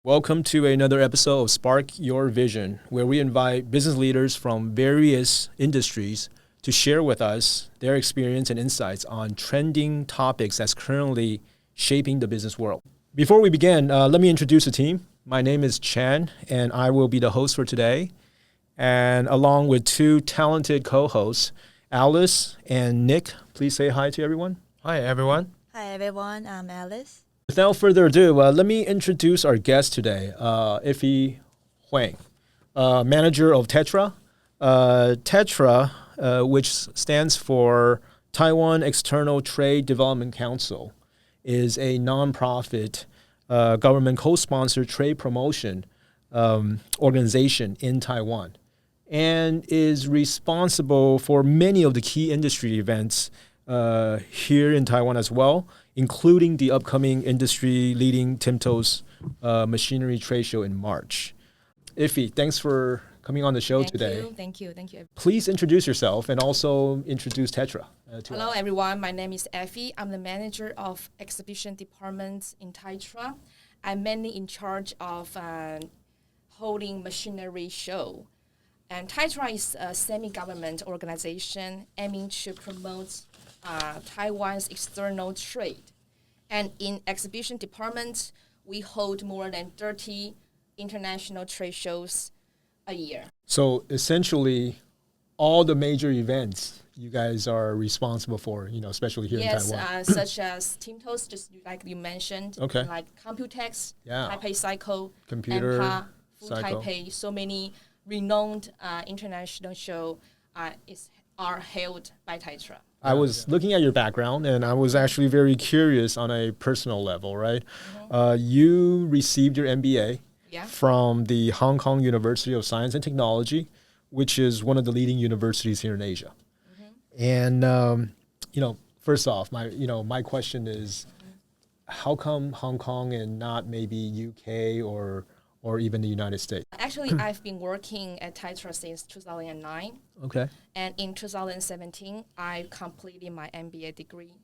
Welcome to another episode of Spark Your Vision, where we invite business leaders from various industries to share with us their experience and insights on trending topics that's currently shaping the business world. Before we begin, let me introduce the team. My name is Chan, and I will be the host for today. And along with two talented co-hosts, Alice and Nick, please say hi to everyone. Hi, everyone. Hi everyone, I'm Alice. Without further ado, let me introduce our guest today, Effie Huang, manager of TAITRA. TAITRA, which stands for Taiwan External Trade Development Council, is a nonprofit government co-sponsored trade promotion organization in Taiwan and is responsible for many of the key industry events here in Taiwan as well, including the upcoming industry-leading TIMTOS machinery trade show in March. Effie, thanks for coming on the show today. Thank you. Please introduce yourself and also introduce TAITRA. Hello, everyone. My name is Effie. I'm the manager of exhibition department in TAITRA. I'm mainly in charge of holding machinery show. And TAITRA is a semi-government organization aiming to promote Taiwan's external trade. And in exhibition department, we hold more than 30 international trade shows a year. So essentially, all the major events you guys are responsible for, especially here in Taiwan. Yes, such as TIMTOS, just like you mentioned. Okay. Like Computex, Yeah. Taipei Cycle, Computer, EMPA, Full Cycle. Taipei. So many renowned international shows are held by TAITRA. I was looking at your background, and I was actually very curious on a personal level, right? Mm-hmm. You received your MBA from the Hong Kong University of Science and Technology, which is one of the leading universities here in Asia. Mm-hmm. And, first off, my question is, how come Hong Kong and not maybe UK or even the United States? Actually, I've been working at TAITRA since 2009. Okay. And in 2017, I completed my MBA degree.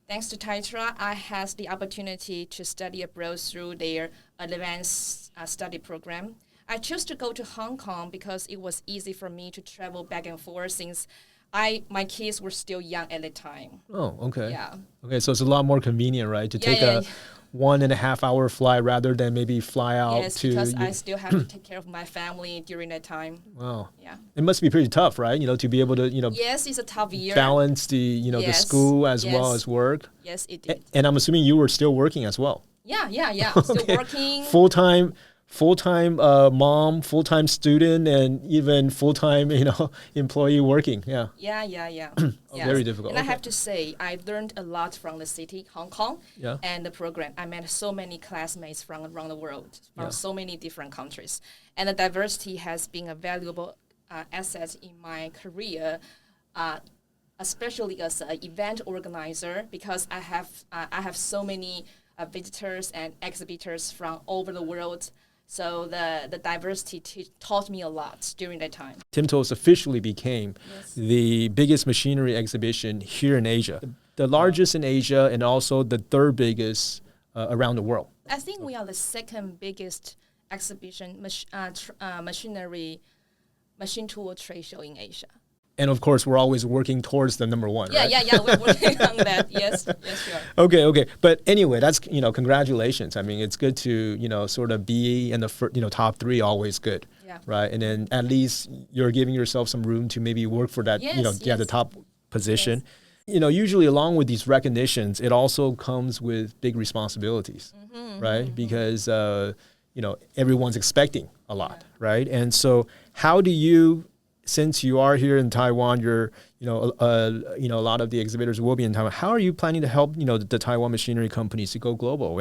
Thanks to TAITRA, I had the opportunity to study abroad through their advanced study program. I chose to go to Hong Kong because it was easy for me to travel back and forth since my kids were still young at the time. Oh, okay. Yeah. Okay, so it's a lot more convenient, right, to take a 1.5 hour flight rather than maybe fly out yes, to... because I still have to take care of my family during that time. Wow. Yeah. It must be pretty tough, right? To be able to, Yes, it's a tough year. balance the, the school as well as work. Yes, it did. And I'm assuming you were still working as well. Yeah. I'm still working. Full-time mom, full-time student, and even full-time, employee working. Yeah. Yeah. Yes. Very difficult. And I have to say, I learned a lot from the city, Hong Kong, Yeah. and the program. I met so many classmates from around the world, from so many different countries. And the diversity has been a valuable asset in my career, especially as an event organizer, because I have so many visitors and exhibitors from all over the world. So the diversity taught me a lot during that time. TIMTOS officially became the biggest machinery exhibition here in Asia, the largest in Asia and also the third biggest around the world. I think we are the second biggest exhibition machinery machine tool trade show in Asia. And of course, we're always working towards the number one, right? Yeah, we're working on that. Yes, sure. Okay. But anyway, that's, congratulations. I mean, it's good to, sort of be in the, top three, always good. Yeah. Right. And then at least you're giving yourself some room to maybe work for that, the top position. Yes. Usually along with these recognitions, it also comes with big responsibilities, right? Mm-hmm. Because, everyone's expecting a lot, right? And so how do you, since you are here in Taiwan, you're, a lot of the exhibitors will be in Taiwan. How are you planning to help, the Taiwan machinery companies to go global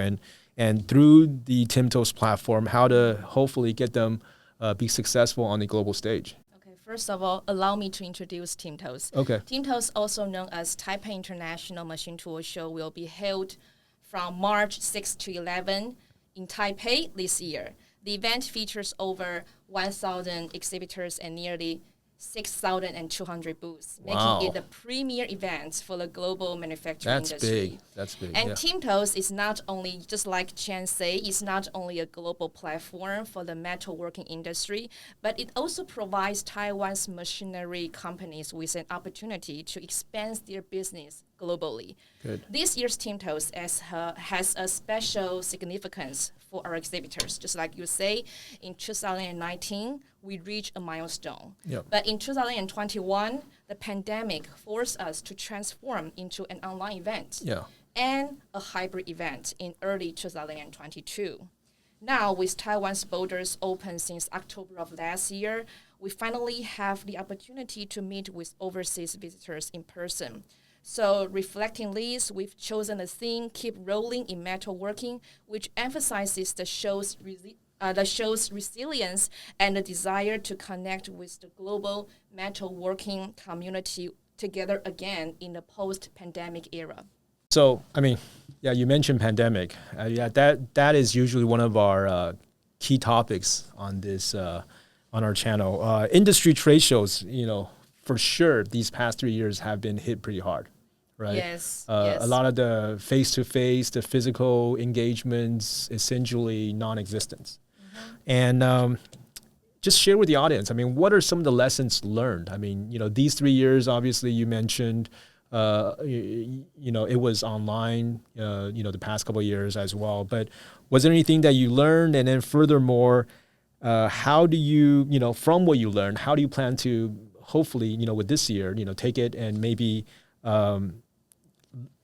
and through the TIMTOS platform, how to hopefully get them be successful on the global stage? Okay, first of all, allow me to introduce TIMTOS. Okay. TIMTOS, also known as Taipei International Machine Tool Show, will be held from March 6 to 11 in Taipei this year. The event features over 1,000 exhibitors and nearly 6,200 booths, Wow. making it the premier event for the global manufacturing industry. That's big. And yeah. TIMTOS is not only, just like Chen said, it's not only a global platform for the metalworking industry, but it also provides Taiwan's machinery companies with an opportunity to expand their business globally. Good. This year's TIMTOS has a special significance for our exhibitors. Just like you say, in 2019, we reached a milestone. Yep. But in 2021, the pandemic forced us to transform into an online event Yeah. and a hybrid event in early 2022. Now, with Taiwan's borders open since October of last year, we finally have the opportunity to meet with overseas visitors in person. So reflecting this, we've chosen the theme "Keep Rolling in Metalworking," which emphasizes the show's resilience and the desire to connect with the global metalworking community together again in the post-pandemic era. So, I mean, yeah, you mentioned pandemic. That is usually one of our key topics on this on our channel. Industry trade shows, for sure, these past 3 years have been hit pretty hard, right? Yes. A lot of the face-to-face, the physical engagements, essentially non-existent. And just share with the audience, I mean, what are some of the lessons learned? I mean, these 3 years, obviously, you mentioned, it was online, the past couple of years as well. But was there anything that you learned? And then furthermore, how do you, from what you learned, how do you plan to hopefully, with this year, take it and maybe,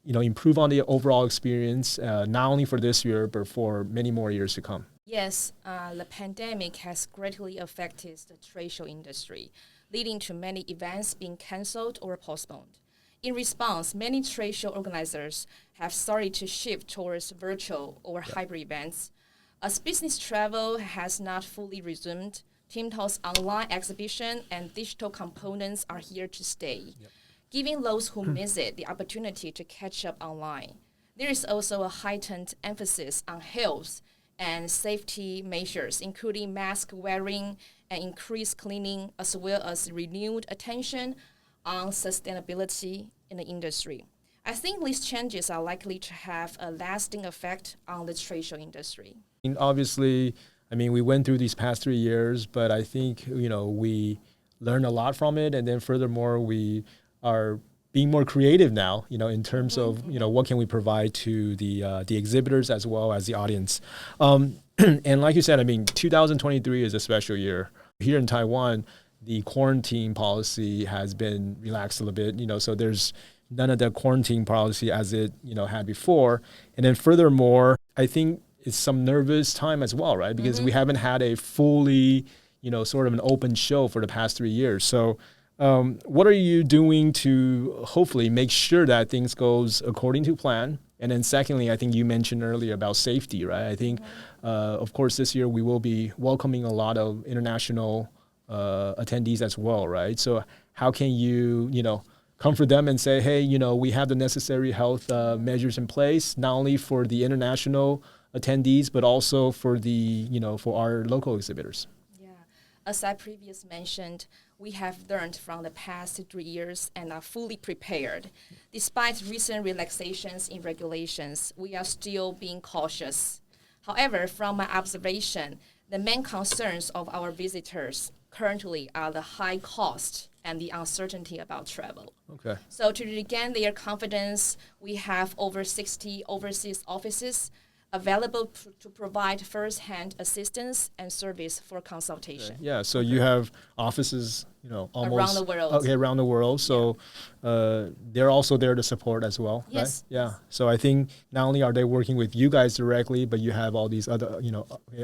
improve on the overall experience, not only for this year, but for many more years to come? Yes, the pandemic has greatly affected the trade show industry, leading to many events being canceled or postponed. In response, many trade show organizers have started to shift towards virtual or hybrid events. As business travel has not fully resumed, TIMTOS online exhibition and digital components are here to stay, giving those who miss it the opportunity to catch up online. There is also a heightened emphasis on health and safety measures, including mask wearing and increased cleaning, as well as renewed attention on sustainability in the industry. I think these changes are likely to have a lasting effect on the trade show industry. Obviously, we went through these past 3 years, but I think, we learned a lot from it. And then furthermore, we are being more creative now, in terms of, what can we provide to the exhibitors as well as the audience. And like you said, 2023 is a special year. Here in Taiwan, the quarantine policy has been relaxed a little bit, so there's none of the quarantine policy as it, had before. And then furthermore, I think it's some nervous time as well, right? Because we haven't had a fully, sort of an open show for the past 3 years. So what are you doing to hopefully make sure that things goes according to plan? And then secondly, I think you mentioned earlier about safety, right? I think, of course, this year we will be welcoming a lot of international attendees as well, right? So how can you, comfort them and say, hey, we have the necessary health measures in place, not only for the international attendees, but also for the, for our local exhibitors? Yeah, as I previously mentioned, we have learned from the past 3 years and are fully prepared. Despite recent relaxations in regulations, we are still being cautious. However, from my observation, the main concerns of our visitors currently are the high cost and the uncertainty about travel. Okay. So to regain their confidence, we have over 60 overseas offices available to provide first-hand assistance and service for consultation. Okay. Yeah, so you have offices, almost around the world. Okay, around the world. So they're also there to support as well, yes. right? Yeah. So I think not only are they working with you guys directly, but you have all these other,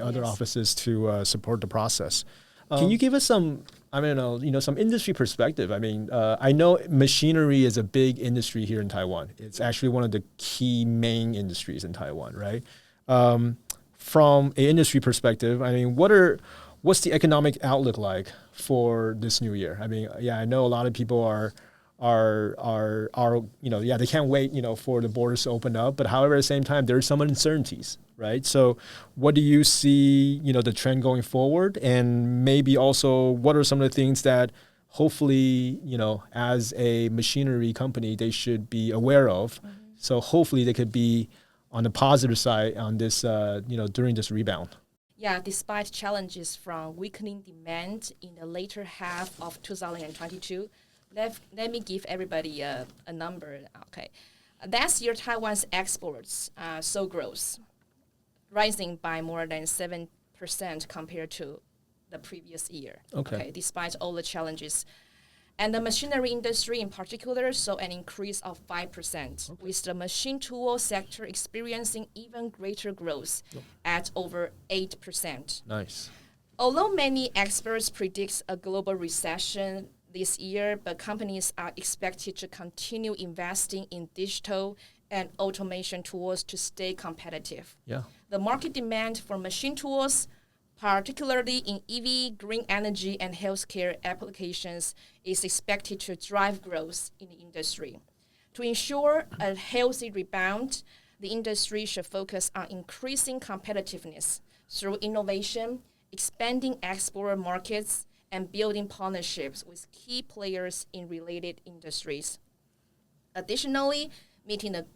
other offices to support the process. Can you give us some, some industry perspective? I know machinery is a big industry here in Taiwan. It's actually one of the key main industries in Taiwan, right? From an industry perspective, what's the economic outlook like for this new year? I know a lot of people are they can't wait, for the borders to open up. But however, at the same time, there's some uncertainties, right? So what do you see, the trend going forward? And maybe also what are some of the things that hopefully, as a machinery company, they should be aware of. So hopefully they could be on the positive side on this, during this rebound. Yeah, despite challenges from weakening demand in the later half of 2022, let me give everybody a number. Okay, last year Taiwan's exports saw growth, rising by more than 7% compared to the previous year. Okay. Despite all the challenges. And the machinery industry in particular saw an increase of 5%, with the machine tool sector experiencing even greater growth at over 8%. Nice. Although many experts predict a global recession this year, but companies are expected to continue investing in digital and automation tools to stay competitive. Yeah. The market demand for machine tools, particularly in EV, green energy, and healthcare applications, is expected to drive growth in the industry. To ensure a healthy rebound, the industry should focus on increasing competitiveness through innovation, expanding export markets, and building partnerships with key players in related industries. Additionally, meeting the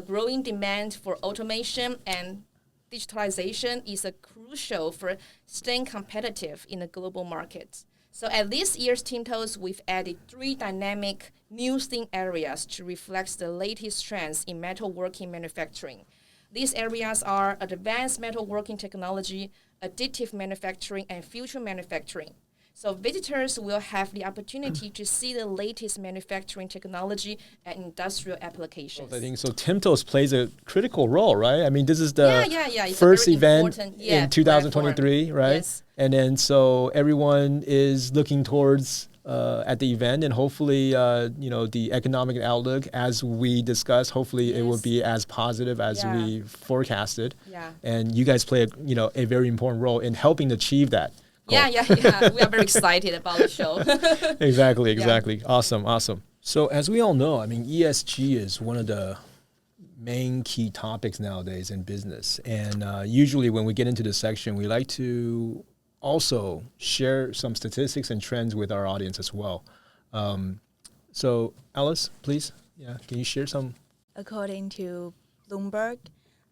growing demand for automation and digitalization is crucial for staying competitive in the global market. So at this year's TIMTOS, we've added 3 dynamic new theme areas to reflect the latest trends in metalworking manufacturing. These areas are advanced metalworking technology, additive manufacturing, and future manufacturing. So visitors will have the opportunity to see the latest manufacturing technology and industrial applications. I think so. TIMTOS plays a critical role, right? I mean, this is the It's first a very event in 2023, platform. right? Yes. And then so everyone is looking towards at the event, and hopefully, the economic outlook, as we discussed, hopefully it will be as positive as we forecasted. Yeah. And you guys play a very important role in helping achieve that. Yeah. We are very excited about the show. Exactly. Awesome. So as we all know, I mean, ESG is one of the main key topics nowadays in business. And usually when we get into this section, we like to also share some statistics and trends with our audience as well. So Alice, please, can you share some? According to Bloomberg,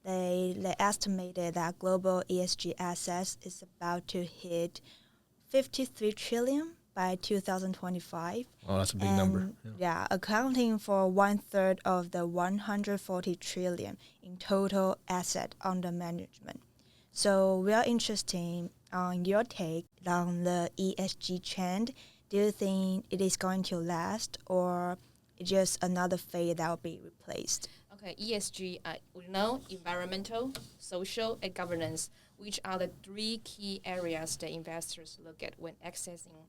they estimated that global ESG assets is about to hit 53 trillion by 2025. Oh, that's a big number. Yeah, accounting for 1/3 of the 140 trillion in total asset under management. So we are interested on your take on the ESG trend. Do you think it is going to last, or it's just another phase that will be replaced? Okay, ESG, we know environmental, social, and governance, which are the 3 key areas that investors look at when assessing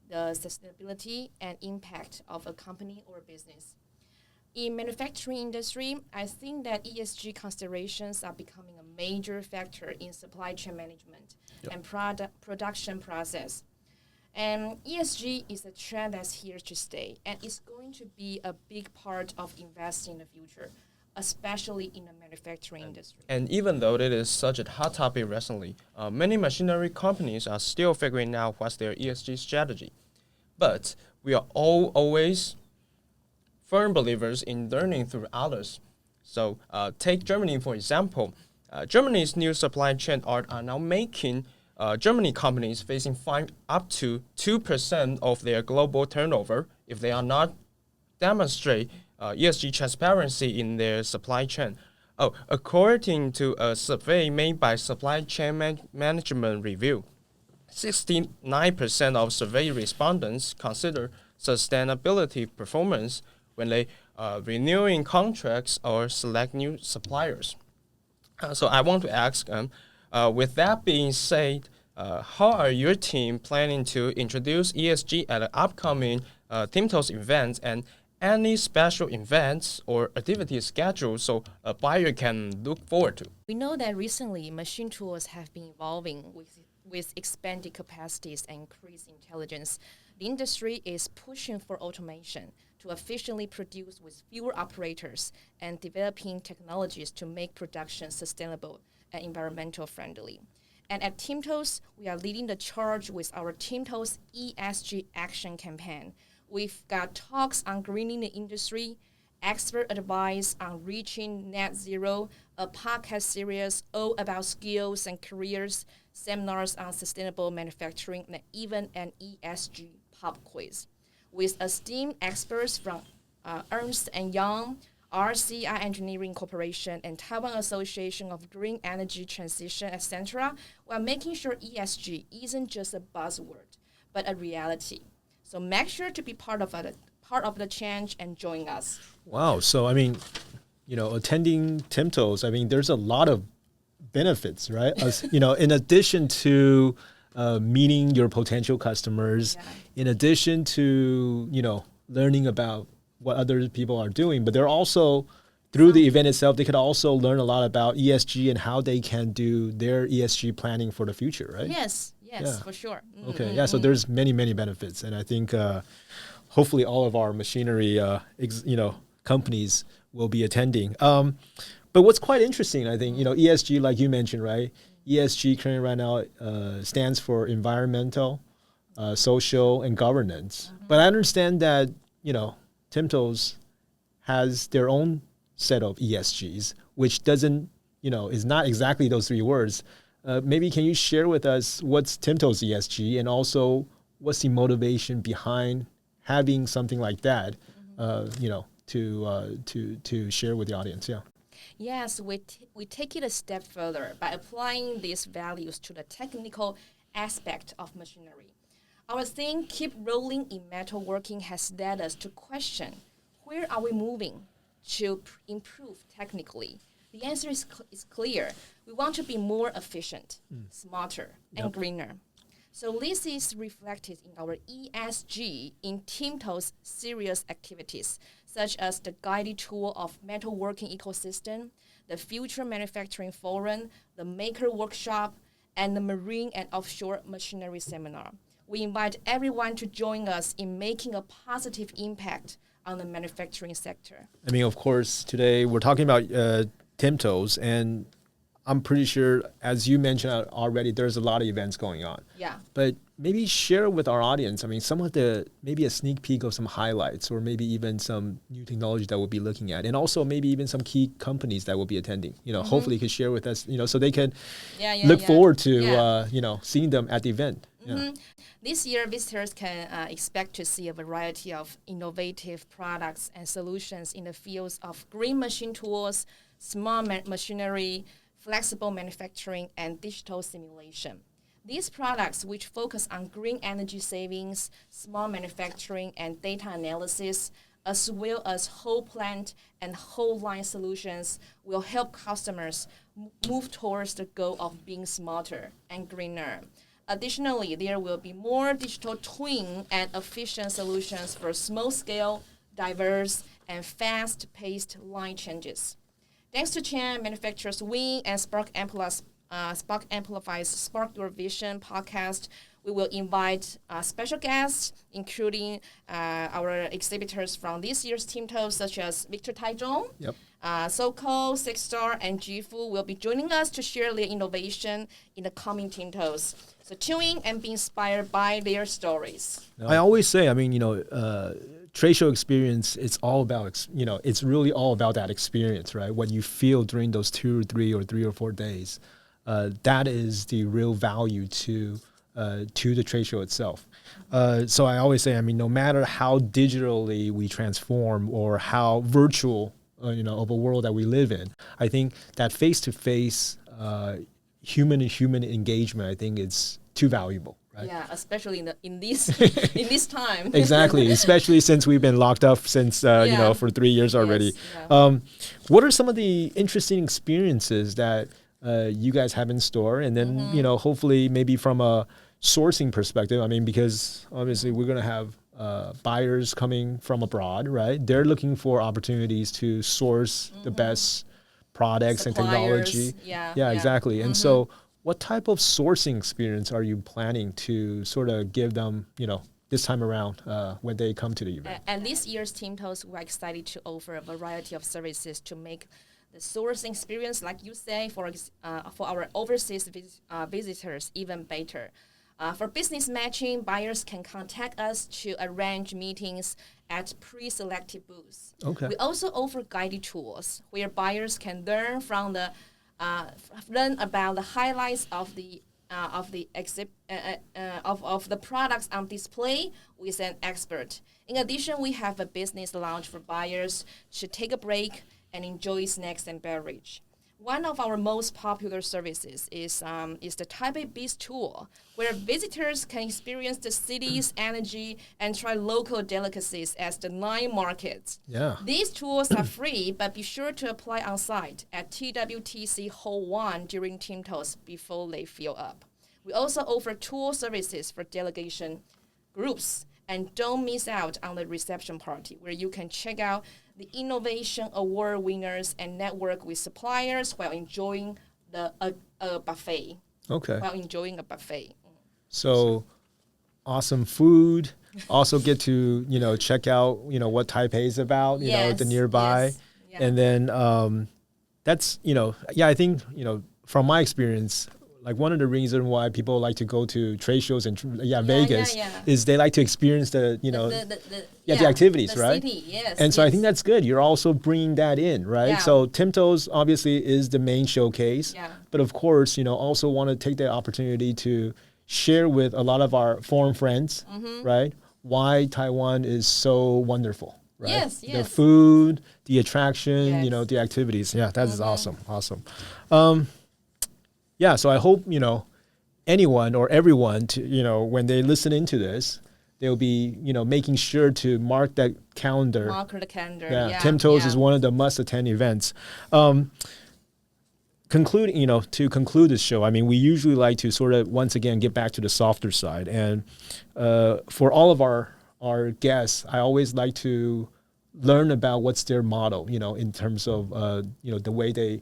the sustainability and impact of a company or business. In manufacturing industry, I think that ESG considerations are becoming a major factor in supply chain management and production process. And ESG is a trend that's here to stay, and it's going to be a big part of investing in the future, especially in the manufacturing industry. And even though it is such a hot topic recently, many machinery companies are still figuring out what's their ESG strategy. But we are all always firm believers in learning through others. So take Germany, for example. Germany's new supply chain are now making Germany companies facing fine up to 2% of their global turnover if they are not demonstrate ESG transparency in their supply chain. According to a survey made by Supply Chain Management Review, 69% of survey respondents consider sustainability performance when they renewing contracts or select new suppliers. So I want to ask, with that being said, how are your team planning to introduce ESG at the upcoming TIMTOS events, and any special events or activities scheduled so a buyer can look forward to? We know that recently machine tools have been evolving with expanded capacities and increased intelligence. The industry is pushing for automation to efficiently produce with fewer operators and developing technologies to make production sustainable and environmental friendly. And at TIMTOS, we are leading the charge with our TIMTOS ESG Action Campaign. We've got talks on greening the industry, expert advice on reaching net zero, a podcast series all about skills and careers, seminars on sustainable manufacturing, and even an ESG pop quiz. With esteemed experts from Ernst & Young, RCI Engineering Corporation, and Taiwan Association of Green Energy Transition, etc., we're making sure ESG isn't just a buzzword, but a reality. So make sure to be part of the change and join us. Wow. So, I mean, attending TIMTOS, I mean, there's a lot of benefits, right? In addition to meeting your potential customers, in addition to, learning about what other people are doing, but they're also, through the event itself, they could also learn a lot about ESG and how they can do their ESG planning for the future, right? Yes, for sure. Okay, so there's many, many benefits. And I think hopefully all of our machinery, companies will be attending. But what's quite interesting, I think, ESG, like you mentioned, right? ESG currently right now stands for environmental, social, and governance. But I understand that, TIMTOS has their own set of ESGs, which doesn't, is not exactly those three words. Maybe can you share with us what's TIMTOS ESG and also what's the motivation behind having something like that, to share with the audience? Yeah. Yes, we take it a step further by applying these values to the technical aspect of machinery. Our thing, keep rolling in metalworking, has led us to question, where are we moving to improve technically? The answer is clear. We want to be more efficient, smarter, and greener. So this is reflected in our ESG in TIMTOS serious activities, such as the guided tour of metalworking ecosystem, the Future Manufacturing Forum, the Maker Workshop, and the Marine and Offshore Machinery Seminar. We invite everyone to join us in making a positive impact on the manufacturing sector. I mean, of course, today we're talking about TIMTOS, and I'm pretty sure, as you mentioned already, there's a lot of events going on. Yeah. But maybe share with our audience, I mean, some of maybe a sneak peek of some highlights, or maybe even some new technology that we'll be looking at, and also maybe even some key companies that will be attending. Hopefully you could share with us, so they can look forward to, seeing them at the event. Yeah. This year, visitors can expect to see a variety of innovative products and solutions in the fields of green machine tools, smart machinery, flexible manufacturing, and digital simulation. These products, which focus on green energy savings, smart manufacturing, and data analysis, as well as whole plant and whole line solutions, will help customers move towards the goal of being smarter and greener. Additionally, there will be more digital twin and efficient solutions for small-scale, diverse, and fast-paced line changes. Thanks to Chen, manufacturers Win and Spark Amplifies Spark Your Vision podcast, we will invite special guests, including our exhibitors from this year's TIMTOS, such as Victor Taizhong, SoCo, Six Star, and Jifu will be joining us to share their innovation in the coming TIMTOS. So tune in and be inspired by their stories. I always say, I mean, trade show experience, it's all about, it's really all about that experience, right? What you feel during those 2 or 3 or 3 or 4 days, that is the real value to the trade show itself. So I always say, I mean, no matter how digitally we transform or how virtual, of a world that we live in, I think that face-to-face human-to-human engagement, I think it's too valuable. Right? Yeah, especially in this time. Exactly, especially since we've been locked up since for 3 years already. Yes, what are some of the interesting experiences that you guys have in store, and then hopefully maybe from a sourcing perspective? I mean, because obviously we're going to have buyers coming from abroad, right? They're looking for opportunities to source the best products and technology. Yeah, exactly. And so what type of sourcing experience are you planning to sort of give them, this time around when they come to the event? And this year's TIMTOS, we're excited to offer a variety of services to make the sourcing experience, like you say, for our overseas visitors, even better. For business matching, buyers can contact us to arrange meetings at pre-selected booths. Okay. We also offer guided tours where buyers can learn from learn about the highlights of the products on display with an expert. In addition, we have a business lounge for buyers to take a break and enjoy snacks and beverage. One of our most popular services is the Taipei Beach Tour, where visitors can experience the city's energy and try local delicacies as the night markets. Yeah. These tours are free, but be sure to apply on site at TWTC Hall 1 during TIMTOS before they fill up. We also offer tour services for delegation groups. And don't miss out on the reception party, where you can check out the Innovation Award winners and network with suppliers while enjoying a buffet. Okay. While enjoying a buffet. So awesome food. Also get to, check out, what Taipei is about, the nearby. Yes, yeah. And then that's, I think, from my experience, like one of the reasons why people like to go to trade shows and Vegas is they like to experience the activities, the right? City, yes. And so I think that's good. You're also bringing that in, right? Yeah. So TIMTOS obviously is the main showcase, but of course, also want to take the opportunity to share with a lot of our foreign friends, right? Why Taiwan is so wonderful, right? Yes, yes. The food, the attraction, Yes. the activities. Yeah, that is awesome. Yeah, so I hope, anyone or everyone to, when they listen into this, they'll be, making sure to mark that calendar. Mark the calendar. Yeah, Yeah. TIMTOS is one of the must-attend events. Concluding, to conclude this show, I mean, we usually like to sort of once again get back to the softer side, and for all of our guests, I always like to learn about what's their motto, in terms of the way they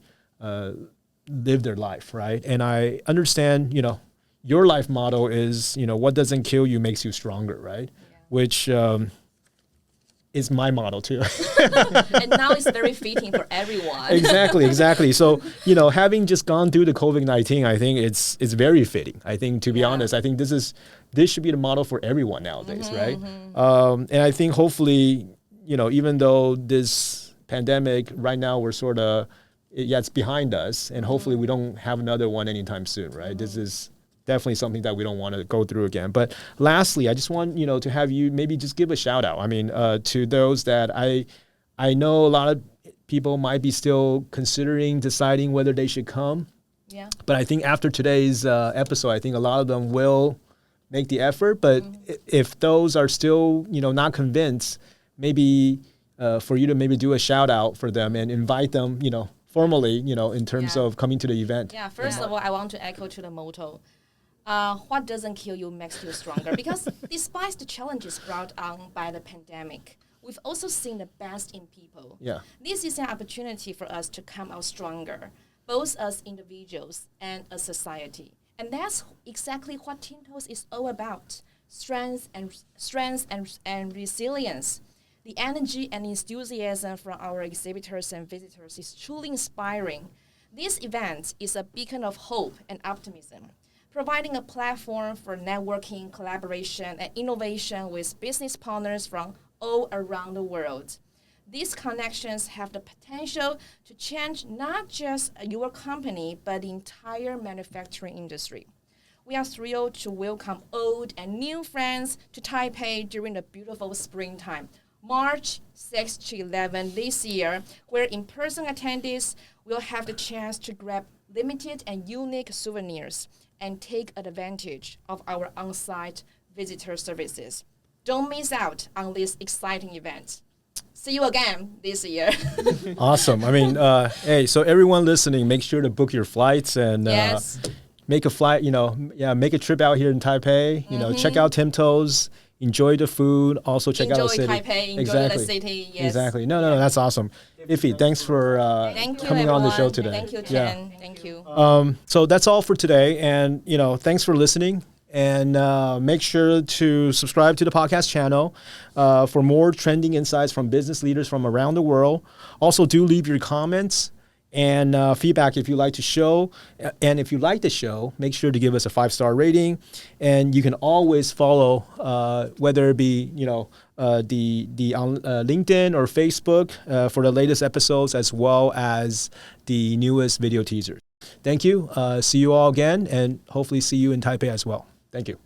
live their life, right? And I understand, your life motto is, what doesn't kill you makes you stronger, right? Yeah. Which is my motto too. And now it's very fitting for everyone. Exactly. So, having just gone through the COVID-19, I think it's very fitting. I think, to be honest, I think this should be the model for everyone nowadays, right? And I think hopefully, even though this pandemic right now, we're sort of, it's behind us, and hopefully we don't have another one anytime soon, right? This is definitely something that we don't want to go through again. But lastly, I just want, to have you maybe just give a shout out. I mean, to those that I know a lot of people might be still considering deciding whether they should come. Yeah. But I think after today's episode, I think a lot of them will make the effort. But if those are still, not convinced, maybe for you to maybe do a shout out for them and invite them, formally, in terms of coming to the event. Yeah, first of all, I want to echo to the motto, what doesn't kill you makes you stronger. Because despite the challenges brought on by the pandemic, we've also seen the best in people. Yeah. This is an opportunity for us to come out stronger, both as individuals and as society. And that's exactly what TIMTOS is all about, strength and resilience. The energy and enthusiasm from our exhibitors and visitors is truly inspiring. This event is a beacon of hope and optimism, providing a platform for networking, collaboration, and innovation with business partners from all around the world. These connections have the potential to change not just your company, but the entire manufacturing industry. We are thrilled to welcome old and new friends to Taipei during the beautiful springtime, March 6 to 11 this year, where in-person attendees will have the chance to grab limited and unique souvenirs and take advantage of our on-site visitor services. Don't miss out on this exciting event. See you again this year. Awesome. I mean, hey, so everyone listening, make sure to book your flights and Yes. make a flight, make a trip out here in Taipei, check out TIMTOS. Enjoy the food. Also check out the city. Enjoy Taipei. Enjoy the city. Yes. Exactly. No, that's awesome. Effie, thanks for Thank you, coming on the show everyone. today. Thank you, Chen. Thank you. So that's all for today. And, thanks for listening. And make sure to subscribe to the podcast channel for more trending insights from business leaders from around the world. Also, do leave your comments and feedback if you like the show. And if you like the show, make sure to give us a 5-star rating. And you can always follow, whether it be the on LinkedIn or Facebook for the latest episodes, as well as the newest video teasers. Thank you. See you all again, and hopefully see you in Taipei as well. Thank you.